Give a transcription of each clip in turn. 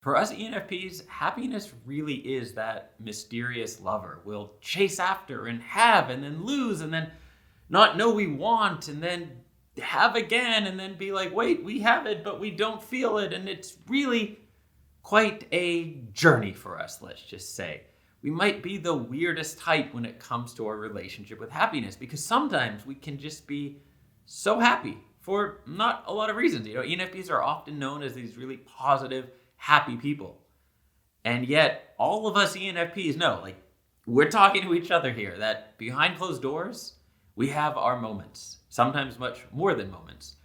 For us ENFPs, happiness really is that mysterious lover we'll chase after and have and then lose and then not know we want and then have again and then be like, wait, we have it, but we don't feel it. And it's really quite a journey for us, let's just say. We might be the weirdest type when it comes to our relationship with happiness because sometimes we can just be so happy for not a lot of reasons. ENFPs are often known as these really positive, happy people. And yet, all of us ENFPs know, we're talking to each other here, that behind closed doors, we have our moments, sometimes much more than moments.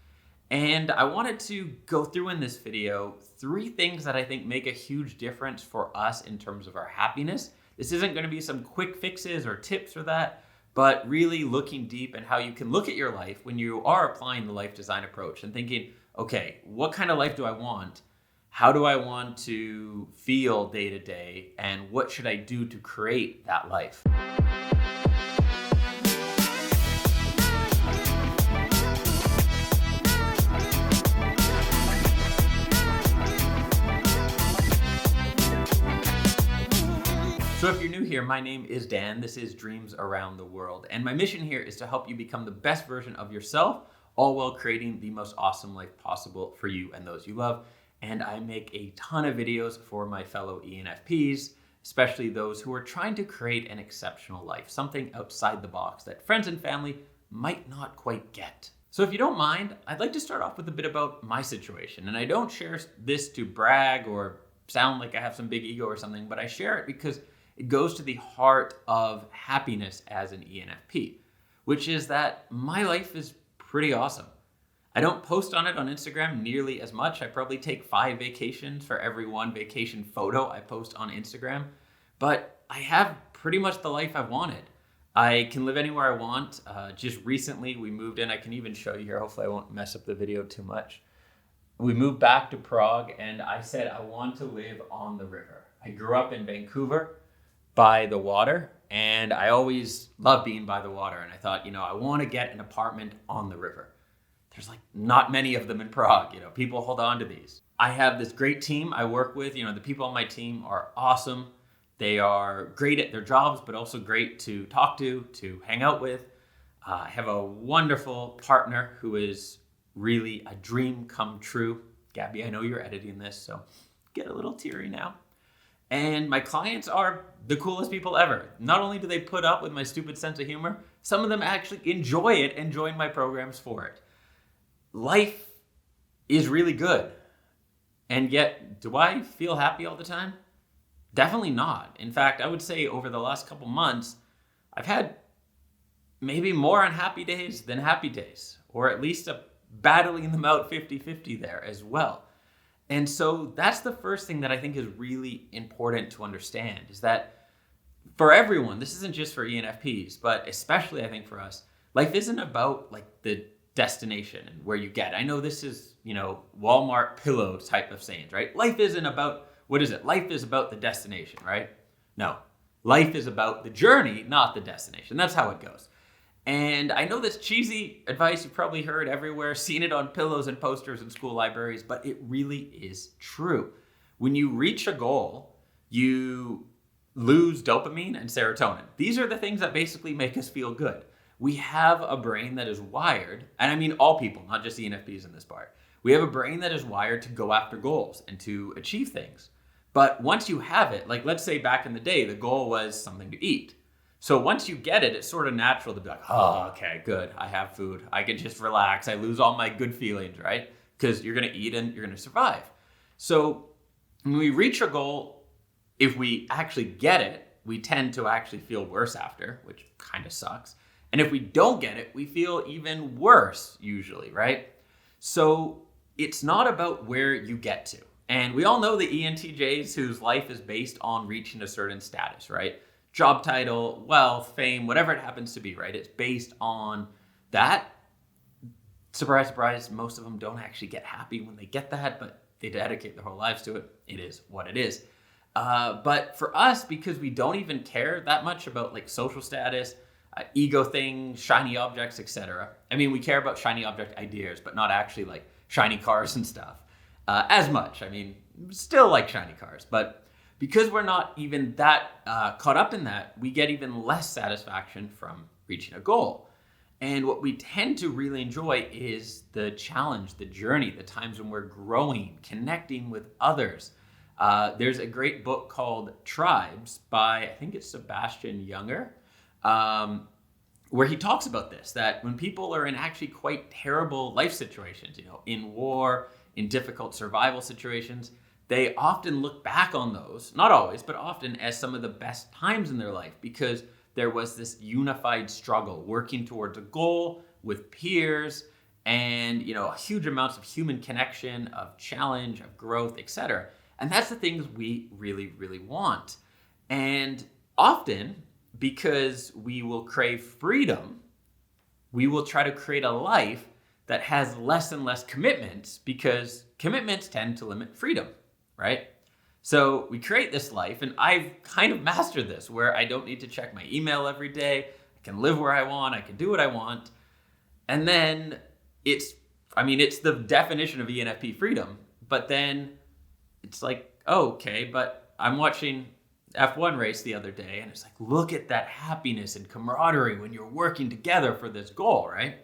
And I wanted to go through in this video 3 things that I think make a huge difference for us in terms of our happiness. This isn't going to be some quick fixes or tips or that, but really looking deep and how you can look at your life when you are applying the life design approach and thinking, okay, what kind of life do I want? How do I want to feel day to day? And what should I do to create that life? So if you're new here, my name is Dan. This is Dreams Around the World. And my mission here is to help you become the best version of yourself, all while creating the most awesome life possible for you and those you love. And I make a ton of videos for my fellow ENFPs, especially those who are trying to create an exceptional life, something outside the box that friends and family might not quite get. So if you don't mind, I'd like to start off with a bit about my situation. And I don't share this to brag or sound like I have some big ego or something, but I share it because it goes to the heart of happiness as an ENFP, which is that my life is pretty awesome. I don't post on it on Instagram nearly as much. I probably take 5 vacations for every 1 vacation photo I post on Instagram, but I have pretty much the life I've wanted. I can live anywhere I want. Just recently we moved in. I can even show you here. Hopefully I won't mess up the video too much. We moved back to Prague and I said I want to live on the river. I grew up in Vancouver by the water and I always loved being by the water. And I thought, I want to get an apartment on the river. There's not many of them in Prague. People hold on to these. I have this great team I work with. The people on my team are awesome. They are great at their jobs, but also great to talk to hang out with. I have a wonderful partner who is really a dream come true. Gabby, I know you're editing this, so get a little teary now. And my clients are the coolest people ever. Not only do they put up with my stupid sense of humor, some of them actually enjoy it and join my programs for it. Life is really good. And yet, do I feel happy all the time? Definitely not. In fact, I would say over the last couple months, I've had maybe more unhappy days than happy days, or at least a battling them out 50-50 there as well. And so that's the first thing that I think is really important to understand is that for everyone, this isn't just for ENFPs, but especially I think for us, life isn't about the destination and where you get. I know this is, Walmart pillow type of sayings, right? Life isn't about, what is it? Life is about the destination, right? No, life is about the journey, not the destination. That's how it goes. And I know this cheesy advice you've probably heard everywhere, seen it on pillows and posters in school libraries, but it really is true. When you reach a goal, you lose dopamine and serotonin. These are the things that basically make us feel good. We have a brain that is wired, and I mean all people, not just ENFPs in this part. We have a brain that is wired to go after goals and to achieve things. But once you have it, let's say back in the day, the goal was something to eat. So once you get it, it's sort of natural to be like, oh, okay, good. I have food. I can just relax. I lose all my good feelings, right? Because you're going to eat and you're going to survive. So when we reach a goal, if we actually get it, we tend to actually feel worse after, which kind of sucks. And if we don't get it, we feel even worse usually, right? So it's not about where you get to. And we all know the ENTJs whose life is based on reaching a certain status, right? Job title, wealth, fame, whatever it happens to be, right? It's based on that. Surprise, surprise, most of them don't actually get happy when they get that, but they dedicate their whole lives to it. It is what it is. But for us, because we don't even care that much about social status, ego things, shiny objects, etc. I mean, we care about shiny object ideas, but not actually shiny cars and stuff as much. I mean, still like shiny cars, but because we're not even that caught up in that, we get even less satisfaction from reaching a goal. And what we tend to really enjoy is the challenge, the journey, the times when we're growing, connecting with others. There's a great book called Tribes by, I think it's Sebastian Junger, where he talks about this, that when people are in actually quite terrible life situations, in war, in difficult survival situations, they often look back on those, not always, but often, as some of the best times in their life, because there was this unified struggle working towards a goal with peers and, huge amounts of human connection, of challenge, of growth, etc. And that's the things we really, really want. And often, because we will crave freedom, we will try to create a life that has less and less commitments, because commitments tend to limit freedom, right? So we create this life, and I've kind of mastered this, where I don't need to check my email every day. I can live where I want. I can do what I want. And then it's the definition of ENFP freedom. But then it's like, oh, okay, but I'm watching F1 race the other day, and it's like, look at that happiness and camaraderie when you're working together for this goal, right?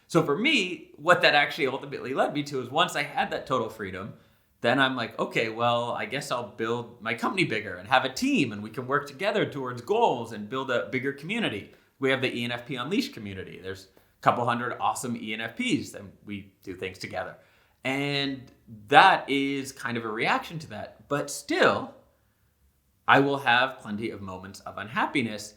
So for me, what that actually ultimately led me to is, once I had that total freedom, then I'm like, okay, well, I guess I'll build my company bigger and have a team, and we can work together towards goals and build a bigger community. We have the ENFP Unleashed community. There's a couple hundred awesome ENFPs, and we do things together. And that is kind of a reaction to that. But still, I will have plenty of moments of unhappiness,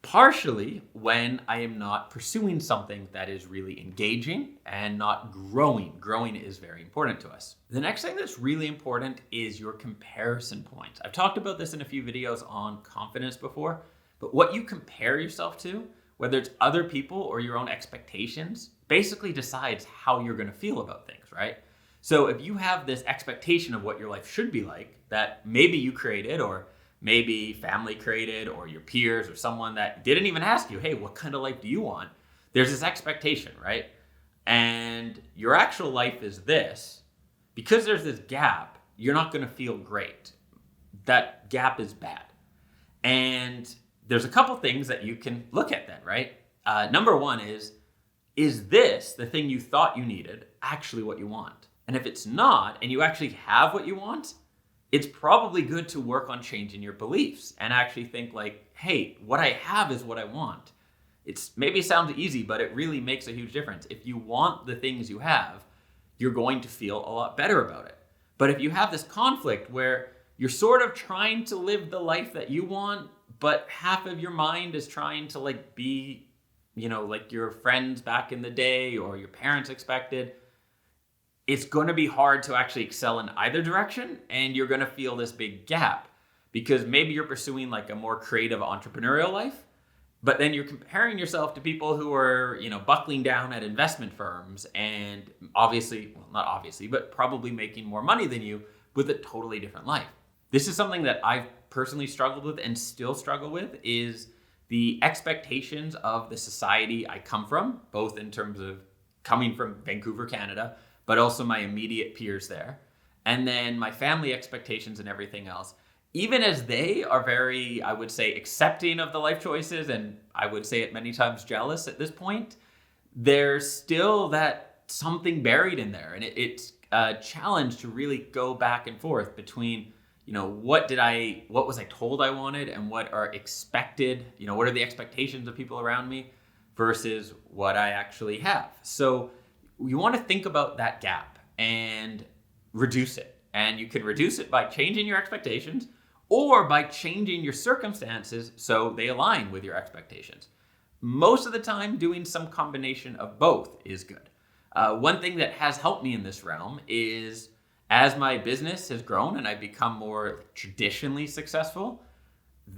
partially when I am not pursuing something that is really engaging and not growing. Growing is very important to us. The next thing that's really important is your comparison point. I've talked about this in a few videos on confidence before, but what you compare yourself to, whether it's other people or your own expectations, basically decides how you're going to feel about things, right? So if you have this expectation of what your life should be like, that maybe you created, or maybe family created, or your peers, or someone that didn't even ask you, hey, what kind of life do you want? There's this expectation, right? And your actual life is this. Because there's this gap, you're not going to feel great. That gap is bad. And there's a couple things that you can look at then, right? Number one is this, the thing you thought you needed, actually what you want? And if it's not, and you actually have what you want, it's probably good to work on changing your beliefs and actually think like, hey, what I have is what I want. It's maybe sounds easy, but it really makes a huge difference. If you want the things you have, you're going to feel a lot better about it. But if you have this conflict where you're sort of trying to live the life that you want, but half of your mind is trying to be, like your friends back in the day or your parents expected, it's going to be hard to actually excel in either direction, and you're going to feel this big gap, because maybe you're pursuing like a more creative entrepreneurial life, but then you're comparing yourself to people who are, buckling down at investment firms and not obviously, but probably making more money than you with a totally different life. This is something that I've personally struggled with and still struggle with, is the expectations of the society I come from, both in terms of coming from Vancouver, Canada, but also my immediate peers there. And then my family expectations and everything else. Even as they are very, I would say, accepting of the life choices, and I would say it many times jealous at this point, there's still that something buried in there. And it's a challenge to really go back and forth between, what was I told I wanted, and what are expected, what are the expectations of people around me versus what I actually have. So you want to think about that gap and reduce it. And you can reduce it by changing your expectations or by changing your circumstances so they align with your expectations. Most of the time, doing some combination of both is good. One thing that has helped me in this realm is, as my business has grown and I've become more traditionally successful,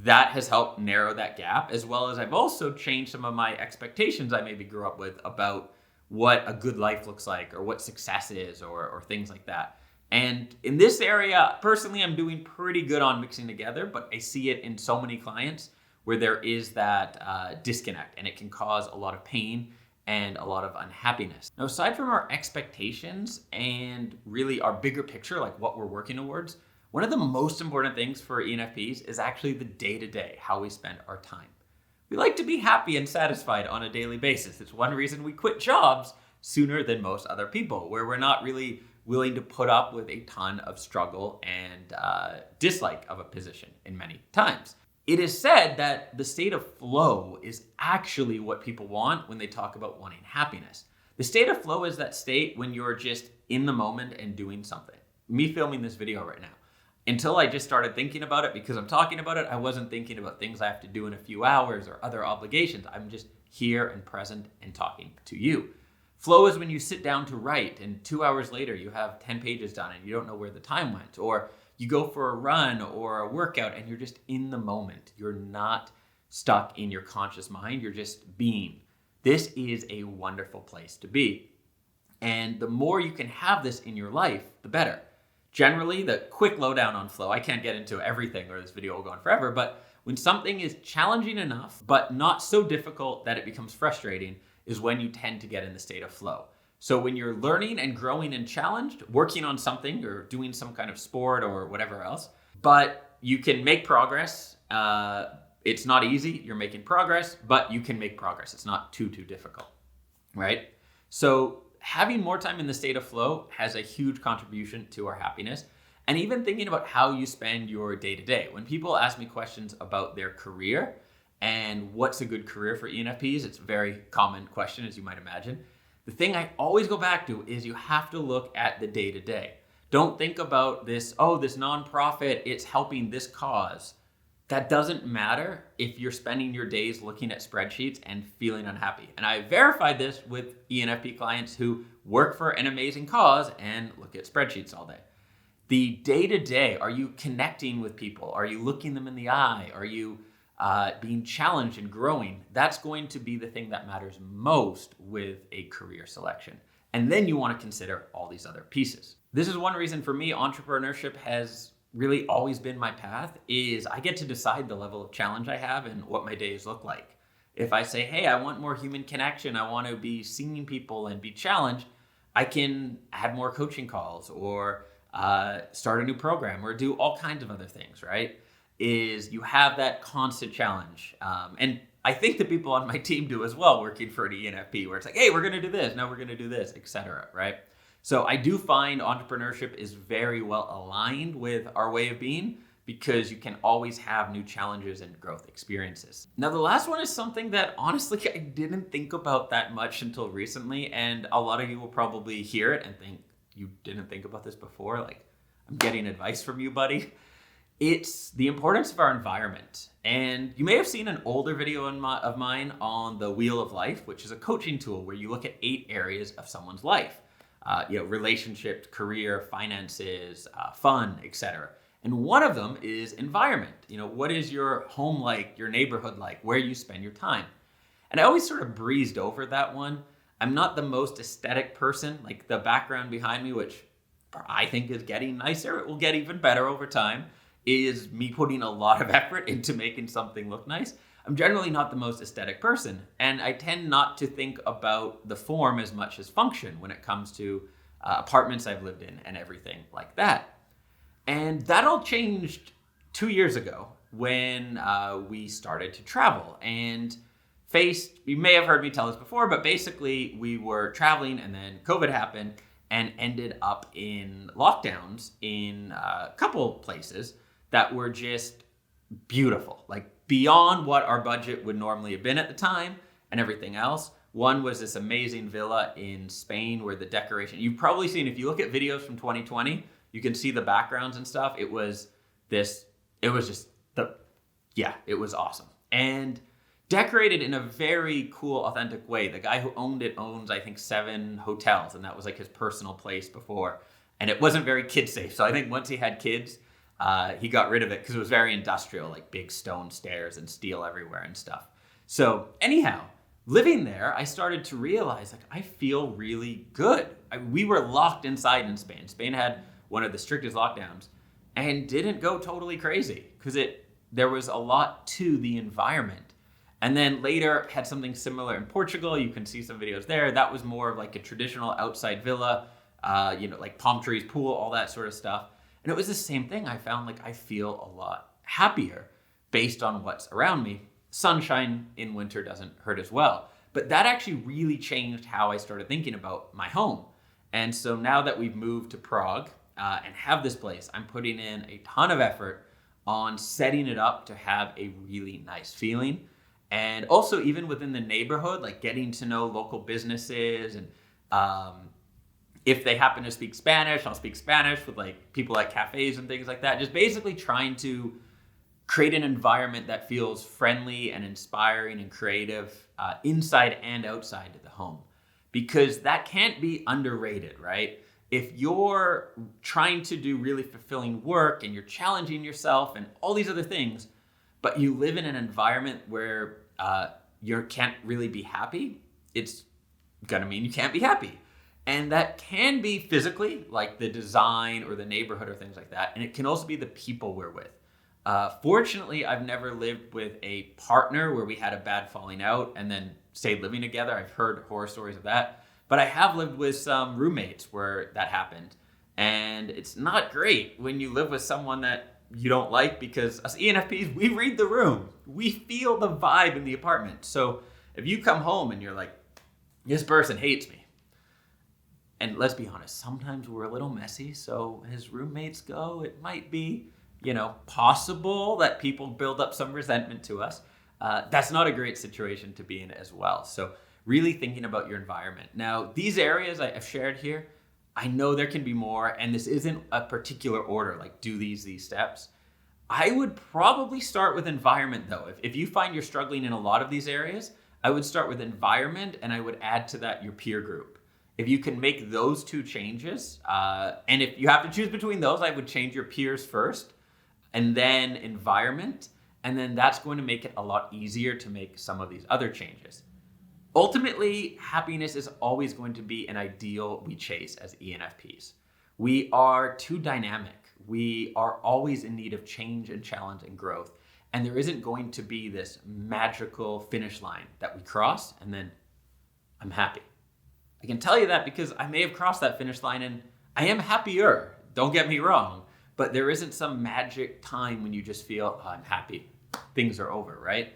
that has helped narrow that gap, as well as I've also changed some of my expectations I maybe grew up with about what a good life looks like, or what success is, or things like that. And in this area, personally, I'm doing pretty good on mixing together, but I see it in so many clients where there is that disconnect, and it can cause a lot of pain and a lot of unhappiness. Now, aside from our expectations and really our bigger picture, like what we're working towards, one of the most important things for ENFPs is actually the day-to-day, how we spend our time. We like to be happy and satisfied on a daily basis. It's one reason we quit jobs sooner than most other people, where we're not really willing to put up with a ton of struggle and dislike of a position in many times. It is said that the state of flow is actually what people want when they talk about wanting happiness. The state of flow is that state when you're just in the moment and doing something. Me filming this video right now. Until I just started thinking about it, because I'm talking about it, I wasn't thinking about things I have to do in a few hours or other obligations. I'm just here and present and talking to you. Flow is when you sit down to write and 2 hours later you have 10 pages done and you don't know where the time went. Or you go for a run or a workout and you're just in the moment. You're not stuck in your conscious mind. You're just being. This is a wonderful place to be. And the more you can have this in your life, the better. Generally, the quick lowdown on flow, I can't get into everything or this video will go on forever, but when something is challenging enough, but not so difficult that it becomes frustrating, is when you tend to get in the state of flow. So when you're learning and growing and challenged, working on something or doing some kind of sport or whatever else, but you can make progress. It's not easy, you're making progress, but you can make progress. It's not too difficult, right? So having more time in the state of flow has a huge contribution to our happiness. And even thinking about how you spend your day-to-day. When people ask me questions about their career and what's a good career for ENFPs, it's a very common question, as you might imagine. The thing I always go back to is you have to look at the day-to-day. Don't think about this nonprofit, it's helping this cause. That doesn't matter if you're spending your days looking at spreadsheets and feeling unhappy. And I verified this with ENFP clients who work for an amazing cause and look at spreadsheets all day. The day-to-day, are you connecting with people? Are you looking them in the eye? Are you being challenged and growing? That's going to be the thing that matters most with a career selection. And then you want to consider all these other pieces. This is one reason for me, entrepreneurship has really always been my path, is I get to decide the level of challenge I have and what my days look like. If I say, hey, I want more human connection, I want to be seeing people and be challenged, I can add more coaching calls or start a new program or do all kinds of other things, right? Is you have that constant challenge. And I think the people on my team do as well, working for an ENFP, where it's like, hey, we're going to do this, now we're going to do this, etc., right? So I do find entrepreneurship is very well aligned with our way of being because you can always have new challenges and growth experiences. Now, the last one is something that honestly I didn't think about that much until recently, and a lot of you will probably hear it and think, you didn't think about this before? Like, I'm getting advice from you, buddy. It's the importance of our environment. And you may have seen an older video of mine on the Wheel of Life, which is a coaching tool where you look at 8 areas of someone's life. Relationships, career, finances, fun, etc. And one of them is environment. What is your home like, your neighborhood like, where you spend your time? And I always sort of breezed over that one. I'm not the most aesthetic person, like the background behind me, which I think is getting nicer. It will get even better over time, is me putting a lot of effort into making something look nice. I'm generally not the most aesthetic person, and I tend not to think about the form as much as function when it comes to apartments I've lived in and everything like that. And that all changed 2 years ago when we started to travel and you may have heard me tell this before, but basically we were traveling and then COVID happened and ended up in lockdowns in a couple places that were just beautiful, like beyond what our budget would normally have been at the time and everything else. One was this amazing villa in Spain where the decoration, you've probably seen, if you look at videos from 2020, you can see the backgrounds and stuff. It was awesome. And decorated in a very cool, authentic way. The guy who owned it owns, I think, 7 hotels, and that was like his personal place before. And it wasn't very kid safe. So I think once he had kids, he got rid of it because it was very industrial, like big stone stairs and steel everywhere and stuff. So anyhow, living there, I started to realize, like, I feel really good. We were locked inside in Spain. Spain had one of the strictest lockdowns and didn't go totally crazy because there was a lot to the environment. And then later had something similar in Portugal. You can see some videos there. That was more of like a traditional outside villa, like palm trees, pool, all that sort of stuff. And it was the same thing. I found like I feel a lot happier based on what's around me. Sunshine in winter doesn't hurt as well. But that actually really changed how I started thinking about my home. And so now that we've moved to Prague and have this place, I'm putting in a ton of effort on setting it up to have a really nice feeling. And also even within the neighborhood, like getting to know local businesses, and if they happen to speak Spanish, I'll speak Spanish with like people at cafes and things like that. Just basically trying to create an environment that feels friendly and inspiring and creative inside and outside of the home. Because that can't be underrated, right? If you're trying to do really fulfilling work and you're challenging yourself and all these other things, but you live in an environment where you can't really be happy, it's gonna mean you can't be happy. And that can be physically, like the design or the neighborhood or things like that. And it can also be the people we're with. Fortunately, I've never lived with a partner where we had a bad falling out and then stayed living together. I've heard horror stories of that. But I have lived with some roommates where that happened. And it's not great when you live with someone that you don't like, because us ENFPs, we read the room. We feel the vibe in the apartment. So if you come home and you're like, this person hates me. And let's be honest, sometimes we're a little messy. So as roommates go, it might be, possible that people build up some resentment to us. That's not a great situation to be in as well. So really thinking about your environment. Now, these areas I've shared here, I know there can be more, and this isn't a particular order, like do these steps. I would probably start with environment though. If you find you're struggling in a lot of these areas, I would start with environment, and I would add to that your peer group. If you can make those two changes, and if you have to choose between those, I would change your peers first, and then environment, and then that's going to make it a lot easier to make some of these other changes. Ultimately, happiness is always going to be an ideal we chase as ENFPs. We are too dynamic. We are always in need of change and challenge and growth. And there isn't going to be this magical finish line that we cross and then I'm happy. I can tell you that because I may have crossed that finish line and I am happier. Don't get me wrong. But there isn't some magic time when you just feel, oh, I'm happy. Things are over, right?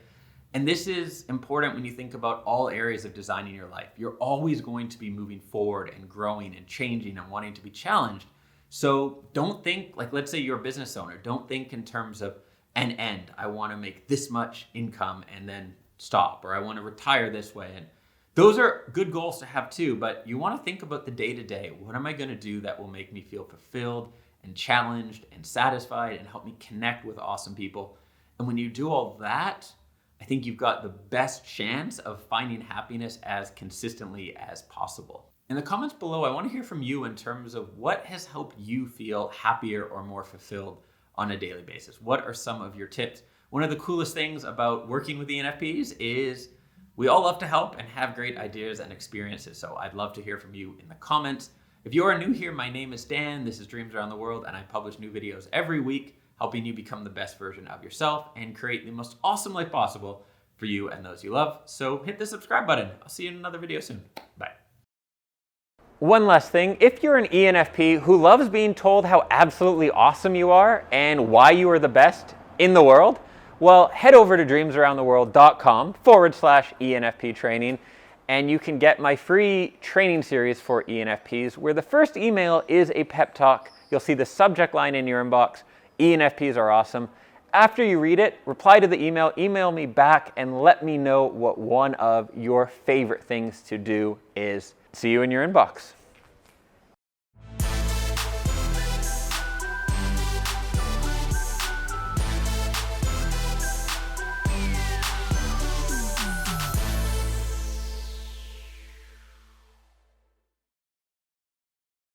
And this is important when you think about all areas of designing your life. You're always going to be moving forward and growing and changing and wanting to be challenged. So don't think, like let's say you're a business owner, don't think in terms of an end. I want to make this much income and then stop, or I want to retire this way. And those are good goals to have too, but you want to think about the day-to-day. What am I going to do that will make me feel fulfilled and challenged and satisfied and help me connect with awesome people? And when you do all that, I think you've got the best chance of finding happiness as consistently as possible. In the comments below, I want to hear from you in terms of what has helped you feel happier or more fulfilled on a daily basis. What are some of your tips? One of the coolest things about working with ENFPs is we all love to help and have great ideas and experiences. So I'd love to hear from you in the comments. If you are new here, my name is Dan. This is Dreams Around the World, and I publish new videos every week, helping you become the best version of yourself and create the most awesome life possible for you and those you love. So hit the subscribe button. I'll see you in another video soon. Bye. One last thing, if you're an ENFP who loves being told how absolutely awesome you are and why you are the best in the world, well, head over to dreamsaroundtheworld.com/ENFP training, and you can get my free training series for ENFPs, where the first email is a pep talk. You'll see the subject line in your inbox, ENFPs are awesome. After you read it, reply to the email me back, and let me know what one of your favorite things to do is. See you in your inbox.